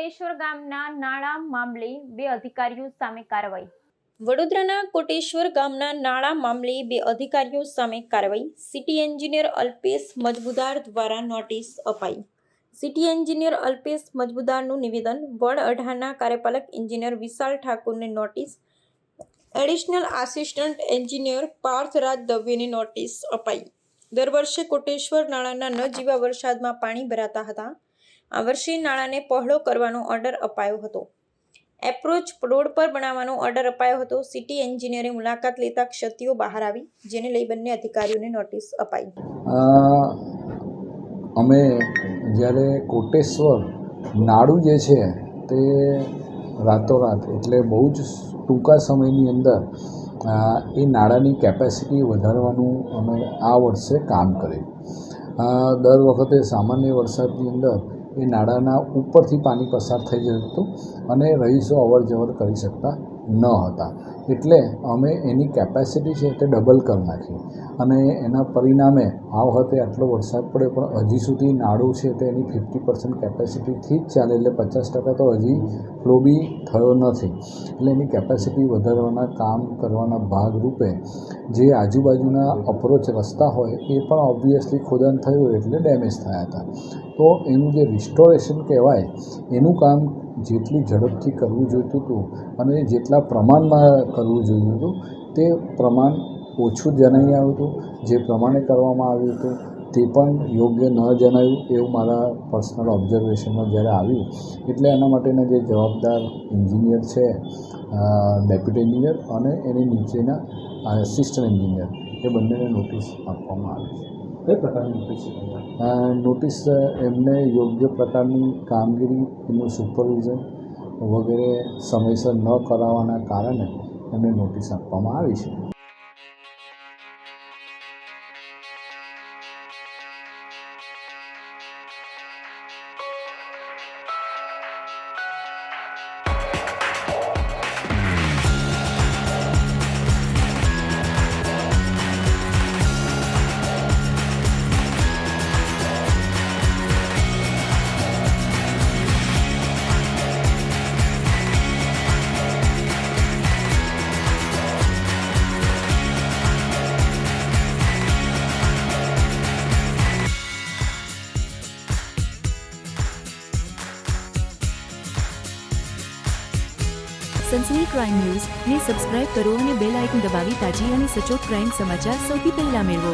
કોટેશ્વર ગામના નાળા મામલે બે અધિકારીઓ સામે કાર્યવાહી. વડોદરાના કોટેશ્વર ગામના નાળા મામલે બે અધિકારીઓ સામે કાર્યવાહી. સિટી એન્જિનિયર અલ્પેશ મજમુદાર દ્વારા નોટિસ અપાઈ. સિટી એન્જિનિયર અલ્પેશ મજમુદારનું નિવેદન. વોર્ડ 18ના કાર્યપાલક એન્જિનિયર વિશાલ ઠાકુરને notice. Additional assistant engineer Parthraj દવેને નોટિસ અપાઈ. દર વર્ષે કોટેશ્વર નાળાના ન જીવા વરસાદમાં પાણી ભરાતા હતા. આ વર્ષે નાળાને પહોળો કરવાનો ઓર્ડર અપાયો હતો. એપ્રોચ રોડ પર બનાવવાનો ઓર્ડર અપાયો હતો. સિટી એન્જિનિયરે મુલાકાત લેતા ક્ષતિઓ બહાર આવી, જેને લઈ બંને અધિકારીઓને નોટિસ અપાઈ. અમે જ્યારે કોટેશ્વર નાળું જે છે તે રાતોરાત એટલે બહુ જ ટૂંકા સમયની અંદર એ નાળાની કેપેસિટી વધારવાનું અમે આ વર્ષે કામ કર્યું. દર વખતે સામાન્ય વરસાદની અંદર એ નાળાના ઉપરથી પાણી પસાર થઈ જતું હતું અને રહીશો અવર જવર કરી શકતા ન હતા. એટલે અમે એની કેપેસિટી છે તે ડબલ કરી નાખી અને એના પરિણામે આ વખતે આટલો વરસાદ પડ્યો પણ હજી સુધી નાળું છે તે એની 50% કેપેસિટીથી જ ચાલે, એટલે 50% તો હજી ફ્લો બી થયો નથી. એટલે એની કેપેસિટી વધારવાના કામ કરવાના ભાગરૂપે જે આજુબાજુના અપ્રોચ રસ્તા હોય એ પણ ઓબ્વિયસલી ખોદાણ થયું એટલે ડેમેજ થયા હતા. તો એનું જે રિસ્ટોરેશન કહેવાય એનું કામ જેટલી ઝડપથી કરવું જોઈતું હતું અને જેટલા પ્રમાણમાં કરવું જોઈતું હતું તે પ્રમાણ ઓછું જણાઈ આવ્યું હતું. જે પ્રમાણે કરવામાં આવ્યું હતું તે પણ યોગ્ય ન જણાયું એવું મારા પર્સનલ ઓબ્ઝર્વેશનમાં જ્યારે આવ્યું. એટલે એના માટેના જે જવાબદાર એન્જિનિયર છે, ડેપ્યુટી એન્જિનિયર અને એની નીચેના આસિસ્ટન્ટ એન્જિનિયર, એ બંનેને નોટિસ આપવામાં આવી છે. કઈ પ્રકારની નોટિસ? નોટિસ એમને યોગ્ય પ્રકારની કામગીરી, એનું સુપરવિઝન વગેરે સમયસર ન કરાવવાના કારણે એમને નોટિસ આપવામાં આવી છે. સનસની ક્રાઇમ ન્યૂઝ ને સબસ્ક્રાઇબ કરો અને બેલ આઇકન દબાવી તાજી અને સચોટ ક્રાઇમ સમાચાર સૌથી પહેલા મેળવો.